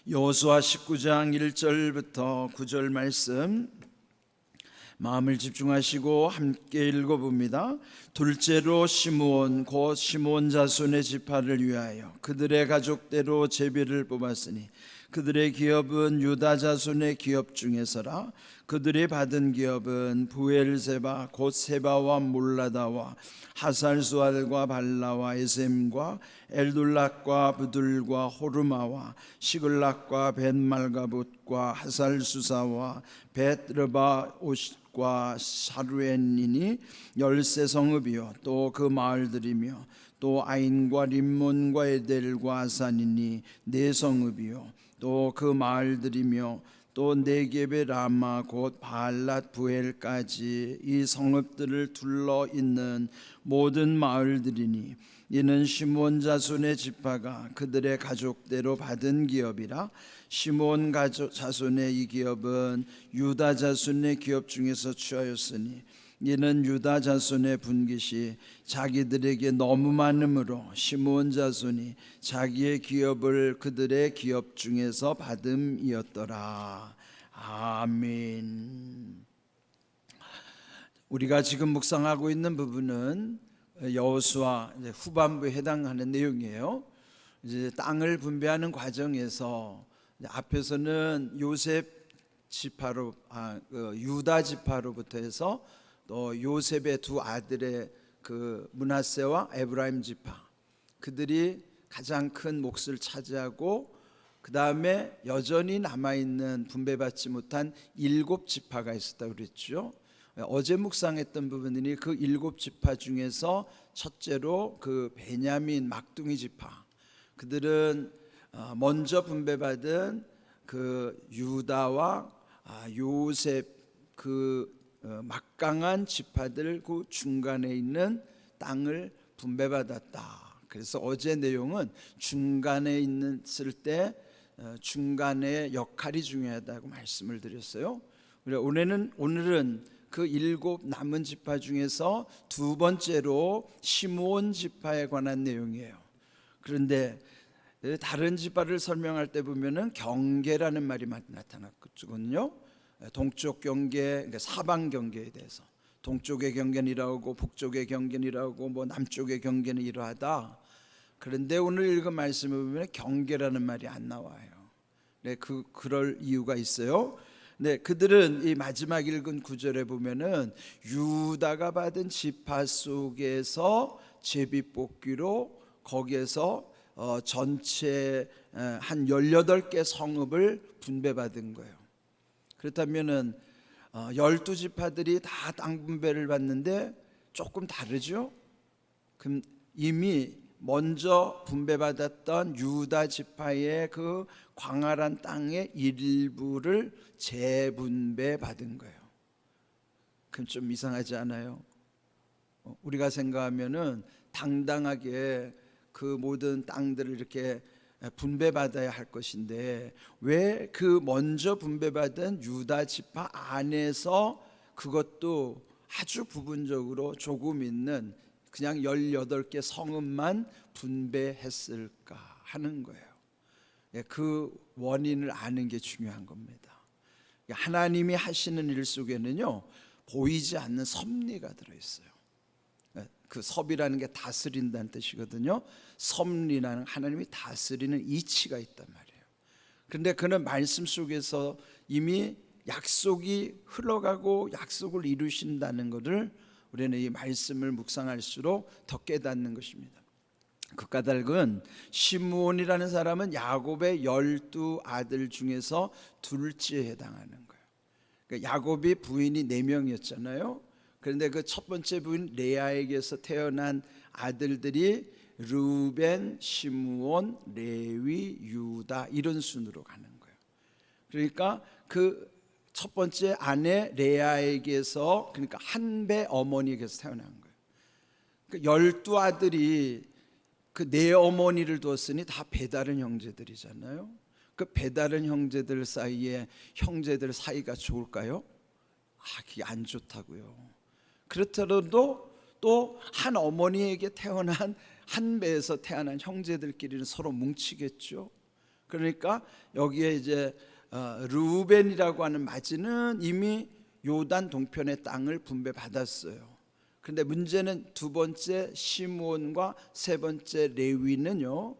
여호수아 19장 1절부터 9절 말씀 마음을 집중하시고 함께 읽어봅니다. 둘째로 시므온 곧 시므온 자손의 지파를 위하여 그들의 가족대로 제비를 뽑았으니 그들의 기업은 유다 자손의 기업 중에서라. 그들이 받은 기업은 부엘세바 곧 세바와 몰라다와 하살수알과 발라와 에셈과 엘둘락과 부들과 호르마와 시글락과 벳말가봇과 하살수사와 벳르바 오십과 사루엔이니 13성읍이요 또 그 마을들이며 또 아인과 림몬과 에델과 아산이니 4성읍이요 또 그 마을들이며 또 네겝의 라마 곧 바알랏 부엘까지 이 성읍들을 둘러 있는 모든 마을들이니 이는 시므온 자손의 지파가 그들의 가족대로 받은 기업이라. 시므온 자손의 이 기업은 유다 자손의 기업 중에서 취하였으니 이는 유다 자손의 분깃이 자기들에게 너무 많음으로 시므온 자손이 자기의 기업을 그들의 기업 중에서 받음이었더라. 아멘. 우리가 지금 묵상하고 있는 부분은 여호수아 후반부에 해당하는 내용이에요. 이제 땅을 분배하는 과정에서 앞에서는 요셉 지파로 유다 지파로부터 해서 또 요셉의 두 아들의 그 므낫세와 에브라임 지파, 그들이 가장 큰 몫을 차지하고 그 다음에 여전히 남아있는 분배받지 못한 7지파가 있었다고 그랬죠. 어제 묵상했던 부분이 그 7지파 중에서 첫째로 그 베냐민 막둥이 지파, 그들은 먼저 분배받은 그 유다와 요셉 그 막강한 지파들 그 중간에 있는 땅을 분배받았다. 그래서 어제 내용은 중간에 있을 때 중간의 역할이 중요하다고 말씀을 드렸어요. 오늘은 그 7 남은 지파 중에서 두 번째로 시므온 지파에 관한 내용이에요. 그런데 다른 지파를 설명할 때 보면은 경계라는 말이 나타났거든요. 동쪽 경계, 그러니까 사방 경계에 대해서 동쪽의 경계는 이러하고 북쪽의 경계는 이러하고 뭐 남쪽의 경계는 이러하다. 그런데 오늘 읽은 말씀을 보면 경계라는 말이 안 나와요. 네, 그럴 이유가 있어요. 네, 그들은 이 마지막 읽은 구절에 보면은 유다가 받은 지파 속에서 제비뽑기로 거기에서 전체 한 18개 성읍을 분배받은 거예요. 그렇다면은 12지파들이 다 땅 분배를 받는데 조금 다르죠? 그럼 이미 먼저 분배받았던 유다 지파의 그 광활한 땅의 일부를 재분배받은 거예요. 그럼 좀 이상하지 않아요? 우리가 생각하면은 당당하게 그 모든 땅들을 이렇게 분배받아야 할 것인데 왜 그 먼저 분배받은 유다 지파 안에서 그것도 아주 부분적으로 조금 있는 그냥 18개 성읍만 분배했을까 하는 거예요. 그 원인을 아는 게 중요한 겁니다. 하나님이 하시는 일 속에는요 보이지 않는 섭리가 들어있어요. 그 섭이라는 게 다스린다는 뜻이거든요. 섭리라는 하나님이 다스리는 이치가 있단 말이에요. 그런데 그는 말씀 속에서 이미 약속이 흘러가고 약속을 이루신다는 것을 우리는 이 말씀을 묵상할수록 더 깨닫는 것입니다. 그 까닭은 시므온이라는 사람은 야곱의 12아들 중에서 둘째에 해당하는 거예요. 그러니까 야곱이 부인이 4명이었잖아요. 그런데 그 첫 번째 부인 레아에게서 태어난 아들들이 르우벤, 시므온, 레위, 유다 이런 순으로 가는 거예요. 그러니까 그 첫 번째 아내 레아에게서, 그러니까 한 배 어머니에게서 태어난 거예요. 그 12아들이 그 네 어머니를 두었으니 다 배다른 형제들이잖아요. 그 배다른 형제들 사이에 형제들 사이가 좋을까요? 그게 안 좋다고요. 그렇더라도 또 한 어머니에게 태어난 한 배에서 태어난 형제들끼리는 서로 뭉치겠죠. 그러니까 여기에 이제 르우벤이라고 하는 마지는 이미 요단 동편의 땅을 분배받았어요. 그런데 문제는 두 번째 시므온과 세 번째 레위는요,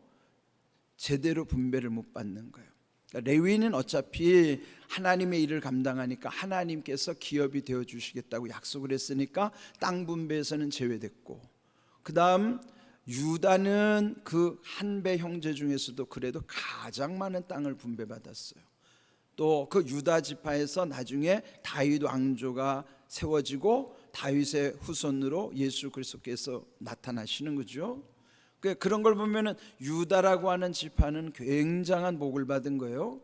제대로 분배를 못 받는 거예요. 그러니까 레위는 어차피 하나님의 일을 감당하니까 하나님께서 기업이 되어 주시겠다고 약속을 했으니까 땅 분배에서는 제외됐고, 그 다음 유다는 그 한 배 형제 중에서도 그래도 가장 많은 땅을 분배받았어요. 또 그 유다 지파에서 나중에 다윗 왕조가 세워지고 다윗의 후손으로 예수 그리스도께서 나타나시는 거죠. 그런 걸 보면은 유다라고 하는 지파는 굉장한 복을 받은 거예요.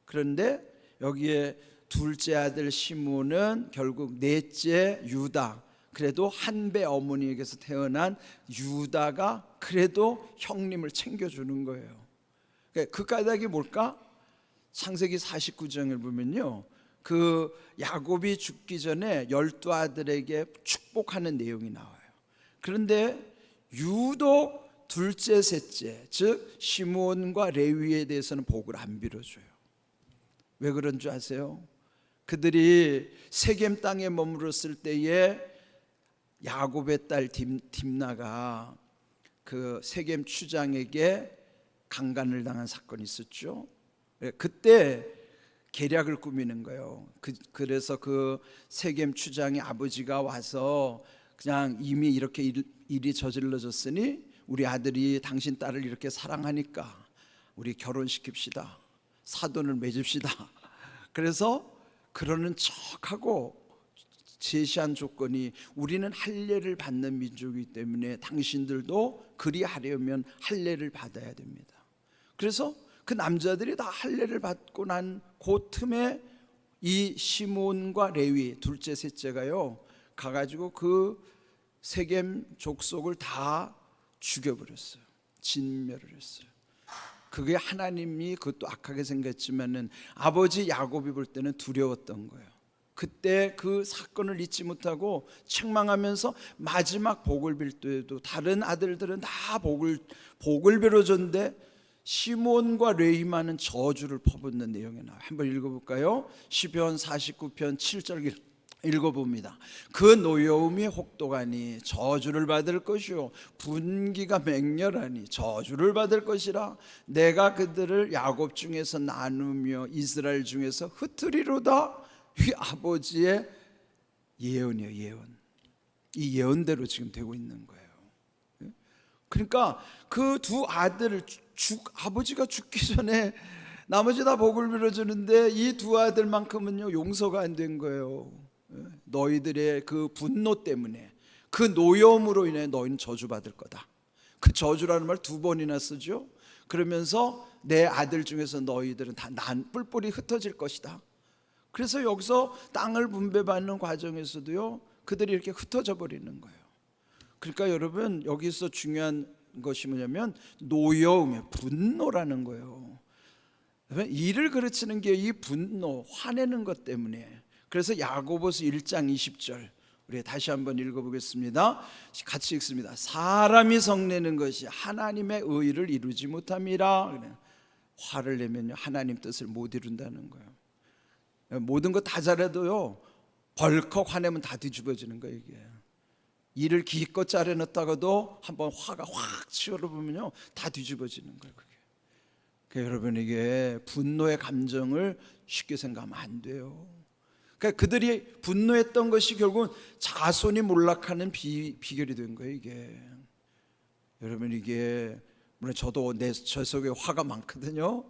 그런데 여기에 둘째 아들 시므온은 결국 넷째 유다, 그래도 한 배 어머니에게서 태어난 유다가 그래도 형님을 챙겨주는 거예요. 그 까닭이 뭘까? 창세기 49장을 보면요, 그 야곱이 죽기 전에 12아들에게 축복하는 내용이 나와요. 그런데 유독 둘째 셋째, 즉 시므온과 레위에 대해서는 복을 안 빌어줘요. 왜 그런 줄 아세요? 그들이 세겜 땅에 머물렀을 때에 야곱의 딸 딥나가 그 세겜 추장에게 강간을 당한 사건이 있었죠. 그때 계략을 꾸미는 거예요. 그래서 그 세겜 추장의 아버지가 와서 그냥 이미 이렇게 일이 저질러졌으니 우리 아들이 당신 딸을 이렇게 사랑하니까 우리 결혼시킵시다, 사돈을 맺읍시다. 그래서 그러는 척하고 제시한 조건이, 우리는 할례를 받는 민족이기 때문에 당신들도 그리하려면 할례를 받아야 됩니다. 그래서 그 남자들이 다 할례를 받고 난 그 틈에 이 시므온과 레위 둘째 셋째가요 가가지고 그 세겜 족속을 다 죽여버렸어요. 진멸을 했어요. 그게 하나님이 그것도 악하게 생겼지만은 아버지 야곱이 볼 때는 두려웠던 거예요. 그때 그 사건을 잊지 못하고 책망하면서 마지막 복을 빌 때도 다른 아들들은 다 복을 빌어줬는데 시므온과 레위만은 저주를 퍼붓는 내용이 나와요. 한번 읽어볼까요? 시편 49편 7절 읽어봅니다. 그 노여움이 혹독하니 저주를 받을 것이요 분기가 맹렬하니 저주를 받을 것이라. 내가 그들을 야곱 중에서 나누며 이스라엘 중에서 흩으리로다. 이 아버지의 예언이에요. 예언. 이 예언대로 지금 되고 있는 거예요. 그러니까 그 두 아들을 아버지가 죽기 전에 나머지 다 복을 빌어주는데 이 두 아들만큼은요 용서가 안 된 거예요. 너희들의 그 분노 때문에, 그 노여움으로 인해 너희는 저주받을 거다. 그 저주라는 말 두 번이나 쓰죠. 그러면서 내 아들 중에서 너희들은 다 뿔뿔이 흩어질 것이다. 그래서 여기서 땅을 분배받는 과정에서도요 그들이 이렇게 흩어져 버리는 거예요. 그러니까 여러분 여기서 중요한 것이 뭐냐면 노여움의 분노라는 거예요. 일을 그르치는 게 이 분노, 화내는 것 때문에. 그래서 야고보서 1장 20절 우리 다시 한번 읽어보겠습니다. 같이 읽습니다. 사람이 성내는 것이 하나님의 의를 이루지 못함이라. 화를 내면요 하나님 뜻을 못 이룬다는 거예요. 모든 거 다 잘해도요 벌컥 화내면 다 뒤집어지는 거예요. 이게 일을 기껏 잘해놨다가도 한번 화가 확 치열어보면요 다 뒤집어지는 거예요. 그게. 그러니까 여러분 이게 분노의 감정을 쉽게 생각하면 안 돼요. 그러니까 그들이 분노했던 것이 결국은 자손이 몰락하는 비결이 된 거예요. 이게 여러분 이게 물론 저도 저 속에 화가 많거든요.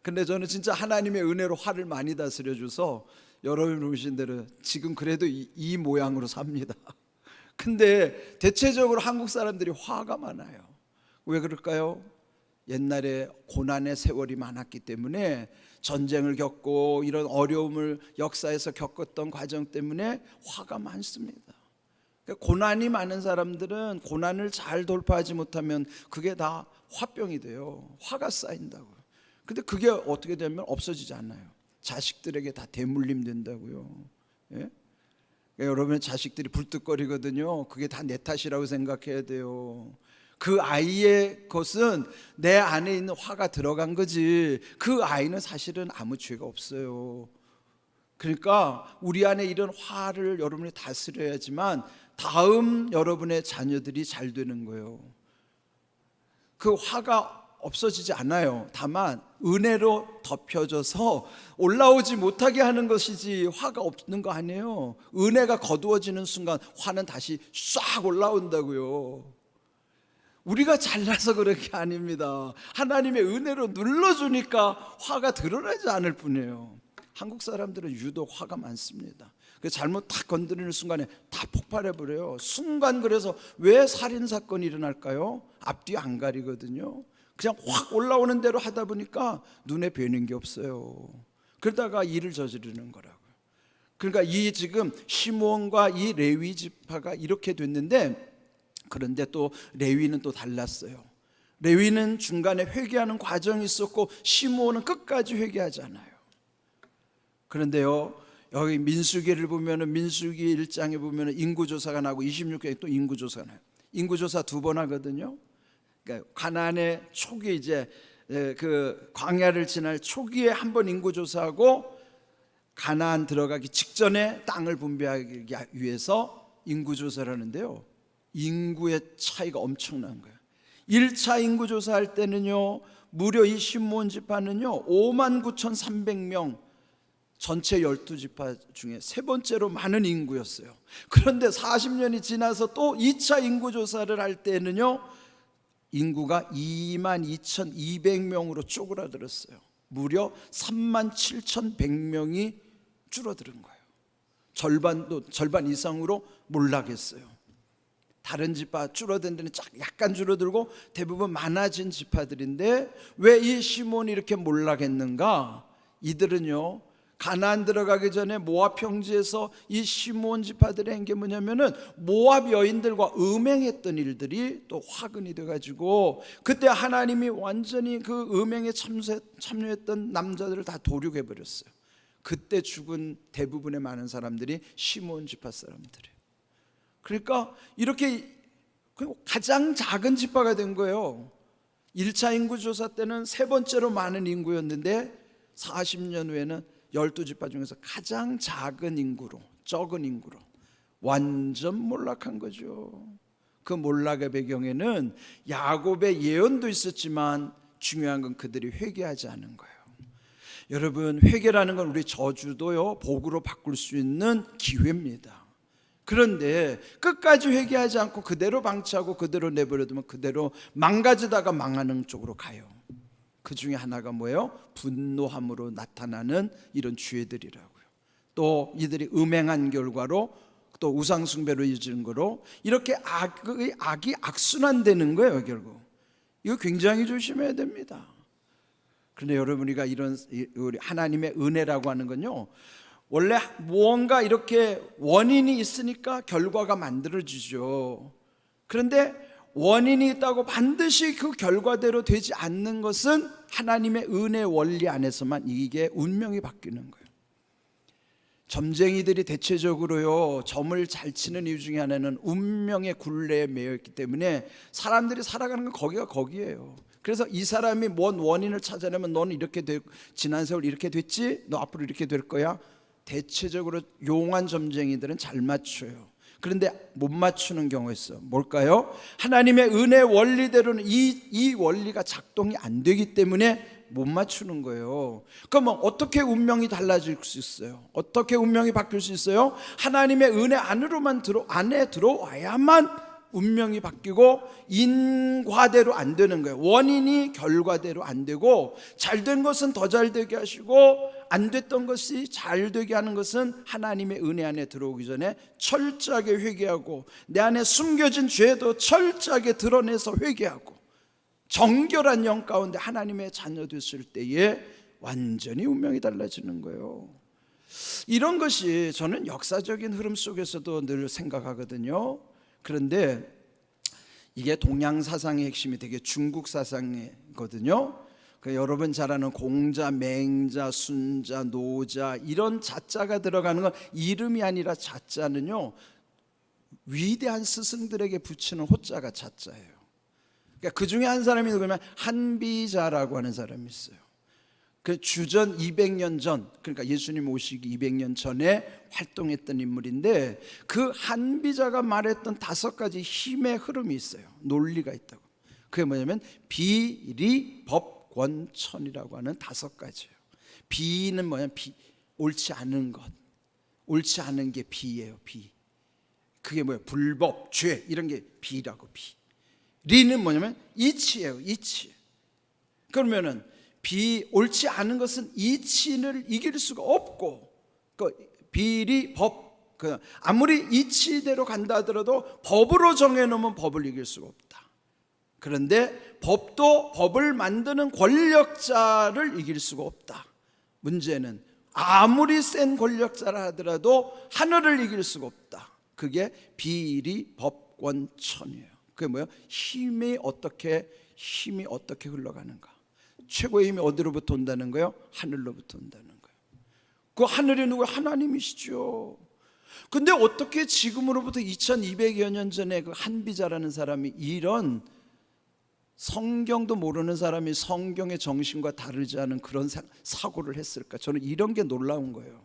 근데 저는 진짜 하나님의 은혜로 화를 많이 다스려줘서 여러분 보신 대로 지금 그래도 이 모양으로 삽니다. 근데 대체적으로 한국 사람들이 화가 많아요. 왜 그럴까요? 옛날에 고난의 세월이 많았기 때문에, 전쟁을 겪고 이런 어려움을 역사에서 겪었던 과정 때문에 화가 많습니다. 그러니까 고난이 많은 사람들은 고난을 잘 돌파하지 못하면 그게 다 화병이 돼요. 화가 쌓인다고요. 근데 그게 어떻게 되면 없어지지 않아요. 자식들에게 다 대물림 된다고요. 예? 그러니까 여러분의 자식들이 불뚝거리거든요. 그게 다 내 탓이라고 생각해야 돼요. 그 아이의 것은 내 안에 있는 화가 들어간 거지, 그 아이는 사실은 아무 죄가 없어요. 그러니까 우리 안에 이런 화를 여러분이 다스려야지만 다음 여러분의 자녀들이 잘 되는 거예요. 그 화가 없어지지 않아요. 다만 은혜로 덮여져서 올라오지 못하게 하는 것이지 화가 없는 거 아니에요. 은혜가 거두어지는 순간 화는 다시 싹 올라온다고요. 우리가 잘나서 그런 게 아닙니다. 하나님의 은혜로 눌러주니까 화가 드러나지 않을 뿐이에요. 한국 사람들은 유독 화가 많습니다. 잘못 탁 건드리는 순간에 다 폭발해버려요. 순간. 그래서 왜 살인사건이 일어날까요? 앞뒤 안 가리거든요. 그냥 확 올라오는 대로 하다 보니까 눈에 뵈는 게 없어요. 그러다가 일을 저지르는 거라고요. 그러니까 이 지금 시므온과 이 레위 지파가 이렇게 됐는데, 그런데 또 레위는 또 달랐어요. 레위는 중간에 회개하는 과정이 있었고 시므온은 끝까지 회개하지 않아요. 그런데요, 여기 민수기를 보면은 민수기 1장에 보면은 인구조사가 나고 26장에 또 인구조사가 나요. 인구조사 2번 하거든요. 그러니까 가나안의 초기 이제 그 광야를 지날 초기에 한 번 인구조사하고 가나안 들어가기 직전에 땅을 분배하기 위해서 인구조사를 하는데요, 인구의 차이가 엄청난 거예요. 1차 인구조사할 때는요, 무려 이 시므온 지파는요 59,300명, 전체 12지파 중에 세 번째로 많은 인구였어요. 그런데 40년이 지나서 또 2차 인구조사를 할 때는요, 인구가 22,200명으로 쪼그라들었어요. 무려 37,100명이 줄어드는 거예요. 절반 이상으로 몰락했어요. 다른 지파 줄어든 데는 약간 줄어들고 대부분 많아진 지파들인데, 왜 이 시몬이 이렇게 몰락했는가? 이들은요, 가나안 들어가기 전에 모압 평지에서 이 시므온 지파들이 한 게 뭐냐면은 모압 여인들과 음행했던 일들이 또 화근이 돼가지고, 그때 하나님이 완전히 그 음행에 참여했던 남자들을 다 도륙해 버렸어요. 그때 죽은 대부분의 많은 사람들이 시므온 지파 사람들이에요. 그러니까 이렇게 가장 작은 지파가 된 거예요. 1차 인구조사 때는 세 번째로 많은 인구였는데 40년 후에는 12지파 중에서 가장 작은 인구로, 적은 인구로 완전 몰락한 거죠. 그 몰락의 배경에는 야곱의 예언도 있었지만 중요한 건 그들이 회개하지 않은 거예요. 여러분, 회개라는 건 우리 저주도요 복으로 바꿀 수 있는 기회입니다. 그런데 끝까지 회개하지 않고 그대로 방치하고 그대로 내버려두면 그대로 망가지다가 망하는 쪽으로 가요. 그 중에 하나가 뭐예요? 분노함으로 나타나는 이런 죄들이라고요. 또 이들이 음행한 결과로 또 우상숭배로 이어지는 거로 이렇게 악이 악순환되는 거예요. 결국 이거 굉장히 조심해야 됩니다. 그런데 여러분, 우리가 이런 우리 하나님의 은혜라고 하는 건요, 원래 무언가 이렇게 원인이 있으니까 결과가 만들어지죠. 그런데 원인이 있다고 반드시 그 결과대로 되지 않는 것은 하나님의 은혜 원리 안에서만 이게 운명이 바뀌는 거예요. 점쟁이들이 대체적으로요 점을 잘 치는 이유 중에 하나는 운명의 굴레에 매여 있기 때문에 사람들이 살아가는 건 거기에요. 그래서 이 사람이 뭔 원인을 찾아내면 너는 이렇게 지난 세월 이렇게 됐지, 너 앞으로 이렇게 될 거야. 대체적으로 용한 점쟁이들은 잘 맞춰요. 그런데 못 맞추는 경우가 있어요. 뭘까요? 하나님의 은혜 원리대로는 이 원리가 작동이 안 되기 때문에 못 맞추는 거예요. 그러면 어떻게 운명이 달라질 수 있어요? 어떻게 운명이 바뀔 수 있어요? 하나님의 은혜 안에 들어와야만 운명이 바뀌고 인과대로 안 되는 거예요. 원인이 결과대로 안 되고, 잘된 것은 더 잘되게 하시고 안 됐던 것이 잘되게 하는 것은 하나님의 은혜 안에 들어오기 전에 철저하게 회개하고 내 안에 숨겨진 죄도 철저하게 드러내서 회개하고 정결한 영 가운데 하나님의 자녀 됐을 때에 완전히 운명이 달라지는 거예요. 이런 것이 저는 역사적인 흐름 속에서도 늘 생각하거든요. 그런데 이게 동양 사상의 핵심이 되게 중국 사상이거든요. 여러분 잘 아는 공자, 맹자, 순자, 노자 이런 자자가 들어가는 건 이름이 아니라 자자는요 위대한 스승들에게 붙이는 호자가 자자예요. 그러니까 그 중에 한 사람이 누구냐면 한비자라고 하는 사람이 있어요. 그 주전 200년 전, 그러니까 예수님 오시기 200년 전에 활동했던 인물인데, 그 한비자가 말했던 5가지 힘의 흐름이 있어요. 논리가 있다고. 그게 뭐냐면 비리 법 권천이라고 하는 5가지예요. 비는 뭐냐면 옳지 않은 것, 옳지 않은 게 비예요. 비. 그게 뭐예요? 불법, 죄, 이런 게 비라고. 비. 리는 뭐냐면 이치예요. 이치. 그러면은 옳지 않은 것은 이치를 이길 수가 없고, 그 비리 법, 아무리 이치대로 간다 하더라도 법으로 정해놓으면 법을 이길 수가 없다. 그런데 법을 만드는 권력자를 이길 수가 없다. 문제는 아무리 센 권력자라 하더라도 하늘을 이길 수가 없다. 그게 비리 법권천이에요. 그게 뭐예요? 힘이 어떻게 흘러가는가. 최고의 힘이 어디로부터 온다는 거예요? 하늘로부터 온다는 거예요. 그 하늘이 누구예요? 하나님이시죠. 근데 어떻게 지금으로부터 2200여 년 전에 그 한비자라는 사람이 이런 성경도 모르는 사람이 성경의 정신과 다르지 않은 그런 사고를 했을까? 저는 이런 게 놀라운 거예요.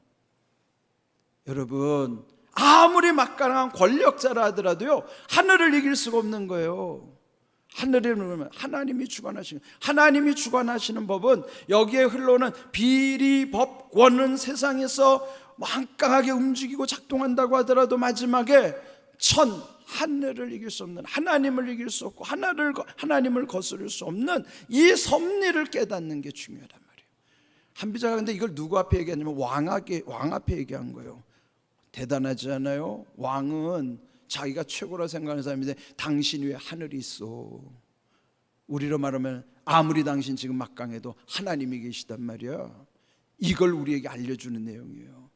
여러분, 아무리 막강한 권력자라 하더라도요, 하늘을 이길 수가 없는 거예요. 하늘에 하나님이 주관하시는, 하나님이 주관하시는 법은 여기에 흘러오는 비리 법권은 세상에서 막강하게 움직이고 작동한다고 하더라도 마지막에 하늘을 이길 수 없는, 하나님을 이길 수 없고 하나님을 거스를 수 없는 이 섭리를 깨닫는 게 중요하단 말이에요. 한비자가 근데 이걸 누구 앞에 얘기하냐면 왕 앞에 얘기한 거예요. 대단하지 않아요? 왕은 자기가 최고라 생각하는 사람인데 당신 위에 하늘이 있어. 우리로 말하면 아무리 당신 지금 막강해도 하나님이 계시단 말이야. 이걸 우리에게 알려주는 내용이에요.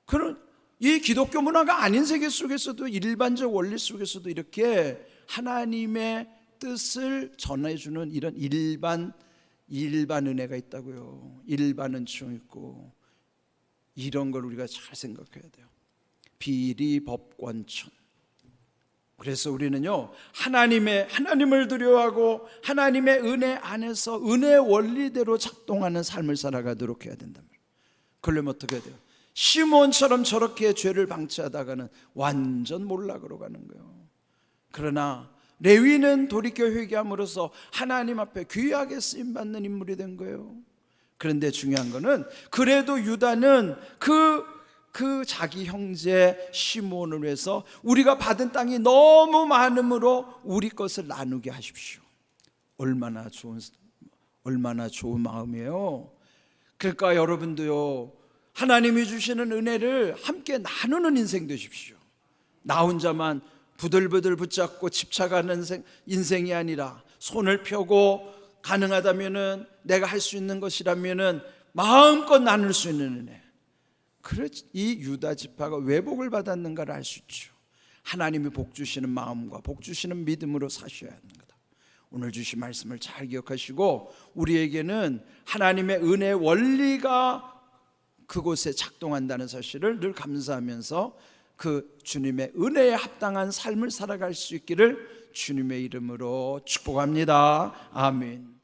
그런 이 기독교 문화가 아닌 세계 속에서도, 일반적 원리 속에서도 이렇게 하나님의 뜻을 전해주는 이런 일반 은혜가 있다고요. 일반 은총이 있고, 이런 걸 우리가 잘 생각해야 돼요. 비리 법권천. 그래서 우리는요, 하나님을 두려워하고 하나님의 은혜 안에서 은혜 원리대로 작동하는 삶을 살아가도록 해야 된단 말이에요. 그러려면 어떻게 해야 돼요? 시몬처럼 저렇게 죄를 방치하다가는 완전 몰락으로 가는 거예요. 그러나 레위는 돌이켜 회개함으로써 하나님 앞에 귀하게 쓰임받는 인물이 된 거예요. 그런데 중요한 거는, 그래도 유다는 그 자기 형제 시몬을 위해서 우리가 받은 땅이 너무 많으므로 우리 것을 나누게 하십시오. 얼마나 좋은 마음이에요. 그러니까 여러분도요, 하나님이 주시는 은혜를 함께 나누는 인생 되십시오. 나 혼자만 부들부들 붙잡고 집착하는 인생이 아니라, 손을 펴고 가능하다면은 내가 할 수 있는 것이라면은 마음껏 나눌 수 있는 은혜. 이 유다 지파가 왜 복을 받았는가를 알 수 있죠. 하나님이 복 주시는 마음과 복 주시는 믿음으로 사셔야 하는 거다. 오늘 주신 말씀을 잘 기억하시고, 우리에게는 하나님의 은혜 원리가 그곳에 작동한다는 사실을 늘 감사하면서 그 주님의 은혜에 합당한 삶을 살아갈 수 있기를 주님의 이름으로 축복합니다. 아멘.